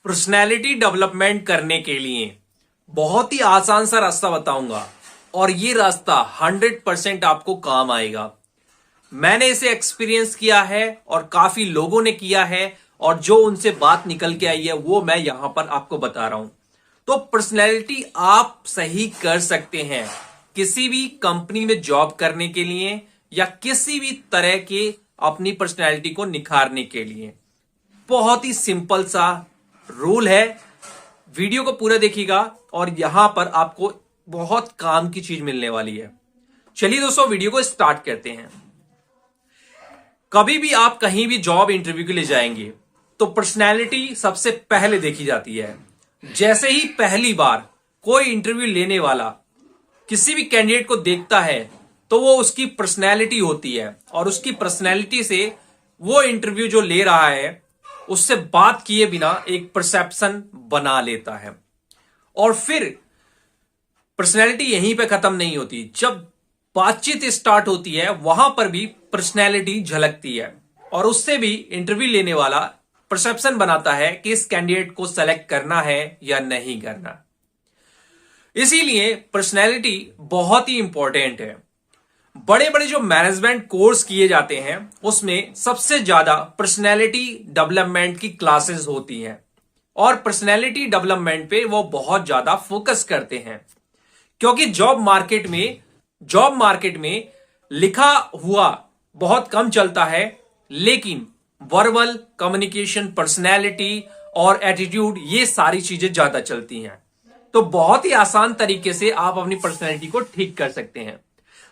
Personality development करने के लिए बहुत ही आसान सा रास्ता बताऊंगा और ये रास्ता 100% आपको काम आएगा। मैंने इसे एक्सपीरियंस किया है और काफी लोगों ने किया है और जो उनसे बात निकल के आई है वो मैं यहां पर आपको बता रहा हूं। तो पर्सनैलिटी आप सही कर सकते हैं किसी भी कंपनी में जॉब करने के लिए या किसी भी तरह के अपनी पर्सनैलिटी को निखारने के लिए। बहुत ही सिंपल सा रूल है, वीडियो को पूरा देखिएगा और यहां पर आपको बहुत काम की चीज मिलने वाली है। चलिए दोस्तों, वीडियो को स्टार्ट करते हैं। कभी भी आप कहीं भी जॉब इंटरव्यू के लिए जाएंगे तो पर्सनैलिटी सबसे पहले देखी जाती है। जैसे ही पहली बार कोई इंटरव्यू लेने वाला किसी भी कैंडिडेट को देखता है तो वो उसकी पर्सनैलिटी होती है और उसकी पर्सनैलिटी से वो इंटरव्यू जो ले रहा है उससे बात किए बिना एक परसेप्शन बना लेता है। और फिर पर्सनैलिटी यहीं पे खत्म नहीं होती, जब बातचीत स्टार्ट होती है वहां पर भी पर्सनैलिटी झलकती है और उससे भी इंटरव्यू लेने वाला परसेप्शन बनाता है कि इस कैंडिडेट को सेलेक्ट करना है या नहीं करना। इसीलिए पर्सनैलिटी बहुत ही इंपॉर्टेंट है। बड़े बड़े जो मैनेजमेंट कोर्स किए जाते हैं उसमें सबसे ज्यादा पर्सनैलिटी डेवलपमेंट की क्लासेस होती हैं और पर्सनैलिटी डेवलपमेंट पे वो बहुत ज्यादा फोकस करते हैं, क्योंकि जॉब मार्केट में लिखा हुआ बहुत कम चलता है, लेकिन वर्बल कम्युनिकेशन, पर्सनैलिटी और एटीट्यूड, ये सारी चीजें ज्यादा चलती हैं। तो बहुत ही आसान तरीके से आप अपनी पर्सनैलिटी को ठीक कर सकते हैं।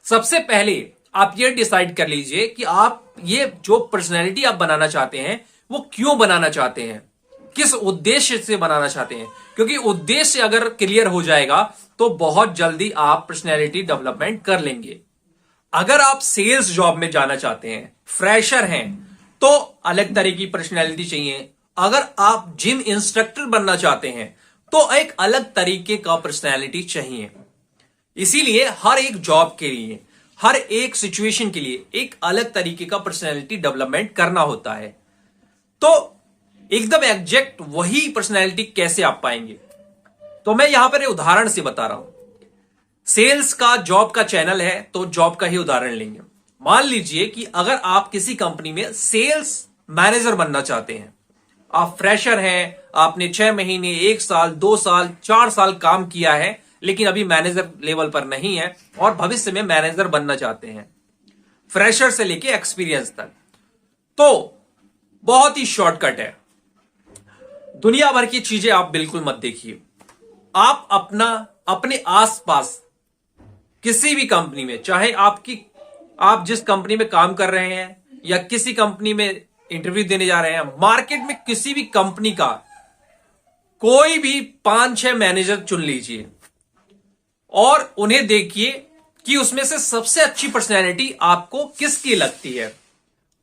सबसे पहले आप ये डिसाइड कर लीजिए कि आप ये जो पर्सनैलिटी आप बनाना चाहते हैं वो क्यों बनाना चाहते हैं, किस उद्देश्य से बनाना चाहते हैं। क्योंकि उद्देश्य अगर क्लियर हो जाएगा तो बहुत जल्दी आप पर्सनैलिटी डेवलपमेंट कर लेंगे। अगर आप सेल्स जॉब में जाना चाहते हैं, फ्रेशर हैं, तो अलग तरह की पर्सनैलिटी चाहिए। अगर आप जिम इंस्ट्रक्टर बनना चाहते हैं तो एक अलग तरीके का पर्सनैलिटी चाहिए। इसीलिए हर एक जॉब के लिए, हर एक सिचुएशन के लिए एक अलग तरीके का पर्सनैलिटी डेवलपमेंट करना होता है। तो एकदम एग्जैक्ट वही पर्सनैलिटी कैसे आप पाएंगे, तो मैं यहां पर एक उदाहरण से बता रहा हूं। सेल्स का जॉब का चैनल है तो जॉब का ही उदाहरण लेंगे। मान लीजिए कि अगर आप किसी कंपनी में सेल्स मैनेजर बनना चाहते हैं, आप फ्रेशर हैं, आपने 6 महीने, 1 साल, 2 साल, 4 साल काम किया है लेकिन अभी मैनेजर लेवल पर नहीं है और भविष्य में मैनेजर बनना चाहते हैं, फ्रेशर से लेके एक्सपीरियंस तक, तो बहुत ही शॉर्टकट है। दुनिया भर की चीजें आप बिल्कुल मत देखिए। आप अपने आसपास किसी भी कंपनी में, चाहे आप जिस कंपनी में काम कर रहे हैं या किसी कंपनी में इंटरव्यू देने जा रहे हैं, मार्केट में किसी भी कंपनी का कोई भी 5-6 मैनेजर चुन लीजिए और उन्हें देखिए कि उसमें से सबसे अच्छी पर्सनैलिटी आपको किसकी लगती है।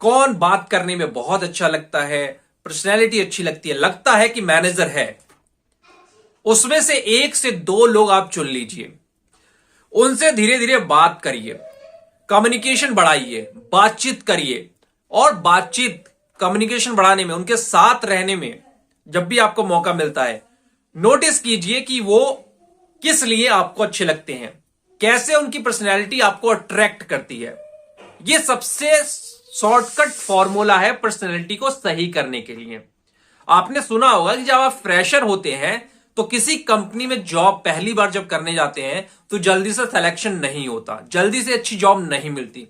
कौन बात करने में बहुत अच्छा लगता है, पर्सनैलिटी अच्छी लगता है कि मैनेजर है। उसमें से 1 से 2 लोग आप चुन लीजिए, उनसे धीरे धीरे बात करिए, कम्युनिकेशन बढ़ाइए, बातचीत करिए और कम्युनिकेशन बढ़ाने में, उनके साथ रहने में जब भी आपको मौका मिलता है, नोटिस कीजिए कि वो किस लिए आपको अच्छे लगते हैं, कैसे उनकी पर्सनैलिटी आपको अट्रैक्ट करती है। ये सबसे शॉर्टकट फॉर्मूला है पर्सनैलिटी को सही करने के लिए। आपने सुना होगा कि जब आप फ्रेशर होते हैं तो किसी कंपनी में जॉब पहली बार जब करने जाते हैं तो जल्दी से सिलेक्शन नहीं होता, जल्दी से अच्छी जॉब नहीं मिलती।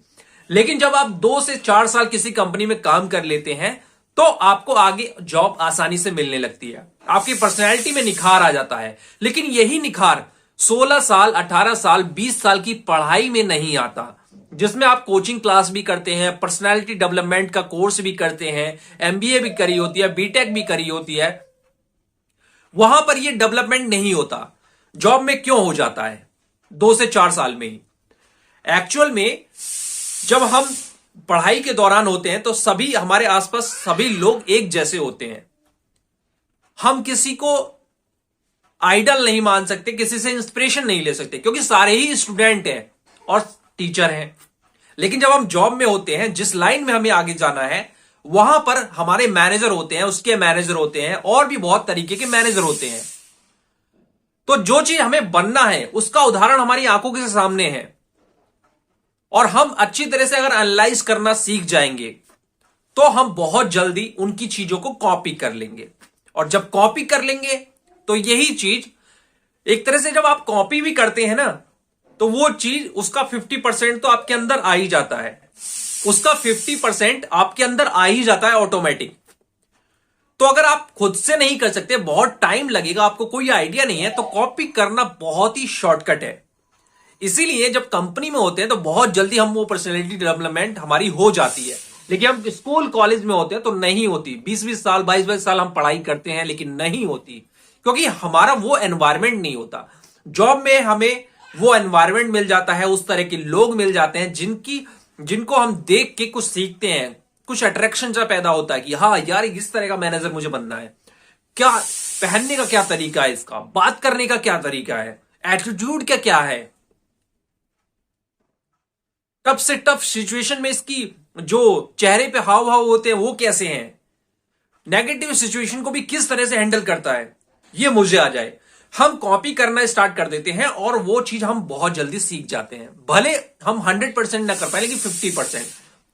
लेकिन जब आप 2 से 4 साल किसी कंपनी में काम कर लेते हैं तो आपको आगे जॉब आसानी से मिलने लगती है, आपकी पर्सनैलिटी में निखार आ जाता है। लेकिन यही निखार 16 साल, 18 साल, 20 साल की पढ़ाई में नहीं आता, जिसमें आप कोचिंग क्लास भी करते हैं, पर्सनैलिटी डेवलपमेंट का कोर्स भी करते हैं, एमबीए भी करी होती है, बीटेक भी करी होती है। वहां पर यह डेवलपमेंट नहीं होता। जॉब में क्यों हो जाता है 2 से 4 साल में ही? एक्चुअल में जब हम पढ़ाई के दौरान होते हैं तो सभी हमारे आसपास सभी लोग एक जैसे होते हैं। हम किसी को आइडल नहीं मान सकते, किसी से इंस्पिरेशन नहीं ले सकते, क्योंकि सारे ही स्टूडेंट हैं और टीचर हैं। लेकिन जब हम जॉब में होते हैं, जिस लाइन में हमें आगे जाना है वहां पर हमारे मैनेजर होते हैं, उसके मैनेजर होते हैं, और भी बहुत तरीके के मैनेजर होते हैं। तो जो चीज हमें बनना है उसका उदाहरण हमारी आंखों के सामने है, और हम अच्छी तरह से अगर एनालाइज करना सीख जाएंगे तो हम बहुत जल्दी उनकी चीजों को कॉपी कर लेंगे। और जब कॉपी कर लेंगे तो यही चीज एक तरह से, जब आप कॉपी भी करते हैं ना, तो वो चीज उसका 50% तो आपके अंदर आ ही जाता है, उसका 50% आपके अंदर आ ही जाता है ऑटोमेटिक। तो अगर आप खुद से नहीं कर सकते, बहुत टाइम लगेगा, आपको कोई आइडिया नहीं है, तो कॉपी करना बहुत ही शॉर्टकट है। इसीलिए जब कंपनी में होते हैं तो बहुत जल्दी हम वो पर्सनैलिटी डेवलपमेंट हमारी हो जाती है। लेकिन हम स्कूल कॉलेज में होते हैं तो नहीं होती। 20-20 साल 22-22 साल हम पढ़ाई करते हैं लेकिन नहीं होती, क्योंकि हमारा वो एनवायरमेंट नहीं होता। जॉब में हमें वो एनवायरमेंट मिल जाता है, उस तरह के लोग मिल जाते हैं जिनको हम देख के कुछ सीखते हैं, कुछ अट्रैक्शन सा पैदा होता है कि हाँ यार, इस तरह का मैनेजर मुझे बनना है। क्या पहनने का क्या तरीका है, इसका बात करने का क्या तरीका है, एटीट्यूड क्या क्या है, टफ से टफ सिचुएशन में इसकी जो चेहरे पे हाव भाव होते हैं वो कैसे हैं, नेगेटिव सिचुएशन को भी किस तरह से हैंडल करता है, ये मुझे आ जाए। हम कॉपी करना स्टार्ट कर देते हैं और वो चीज हम बहुत जल्दी सीख जाते हैं। भले हम 100% ना कर पाए लेकिन 50%,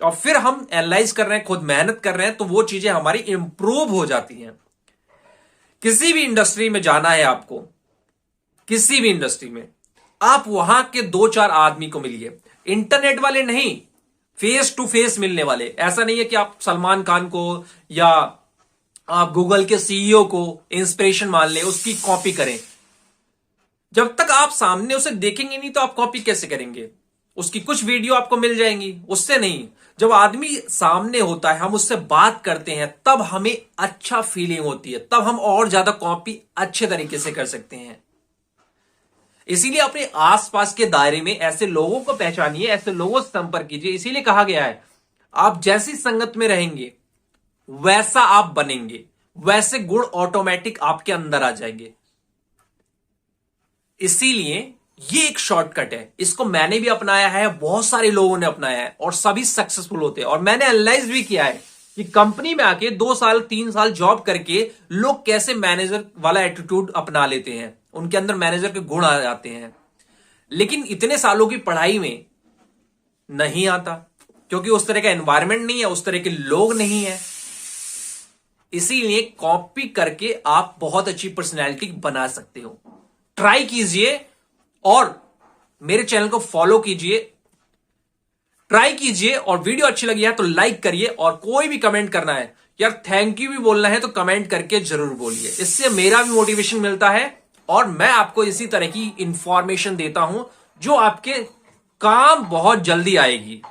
और फिर हम एनालाइज कर रहे हैं, खुद मेहनत कर रहे हैं, तो वो चीजें हमारी इंप्रूव हो जाती हैं। किसी भी इंडस्ट्री में जाना है आपको, किसी भी इंडस्ट्री में, आप वहां के 2-4 आदमी को मिलिए, इंटरनेट वाले नहीं, फेस टू फेस मिलने वाले। ऐसा नहीं है कि आप सलमान खान को या आप गूगल के सीईओ को इंस्पिरेशन मान ले, उसकी कॉपी करें। जब तक आप सामने उसे देखेंगे नहीं तो आप कॉपी कैसे करेंगे? उसकी कुछ वीडियो आपको मिल जाएंगी, उससे नहीं। जब आदमी सामने होता है, हम उससे बात करते हैं, तब हमें अच्छा फीलिंग होती है, तब हम और ज्यादा कॉपी अच्छे तरीके से कर सकते हैं। इसीलिए अपने आसपास के दायरे में ऐसे लोगों को पहचानिए, ऐसे लोगों से संपर्क कीजिए। इसीलिए कहा गया है, आप जैसी संगत में रहेंगे वैसा आप बनेंगे, वैसे गुण ऑटोमेटिक आपके अंदर आ जाएंगे। इसीलिए ये एक शॉर्टकट है, इसको मैंने भी अपनाया है, बहुत सारे लोगों ने अपनाया है और सभी सक्सेसफुल होते हैं। और मैंने एनालाइज भी किया है कि कंपनी में आके 2 साल 3 साल जॉब करके लोग कैसे मैनेजर वाला एटीट्यूड अपना लेते हैं, उनके अंदर मैनेजर के गुण आ जाते हैं। लेकिन इतने सालों की पढ़ाई में नहीं आता, क्योंकि उस तरह का एनवायरमेंट नहीं है, उस तरह के लोग नहीं है। इसीलिए कॉपी करके आप बहुत अच्छी पर्सनैलिटी बना सकते हो। ट्राई कीजिए और मेरे चैनल को फॉलो कीजिए, ट्राई कीजिए। और वीडियो अच्छी लगी है तो लाइक करिए, और कोई भी कमेंट करना है यार, थैंक यू भी बोलना है तो कमेंट करके जरूर बोलिए। इससे मेरा भी मोटिवेशन मिलता है और मैं आपको इसी तरह की इंफॉर्मेशन देता हूं जो आपके काम बहुत जल्दी आएगी।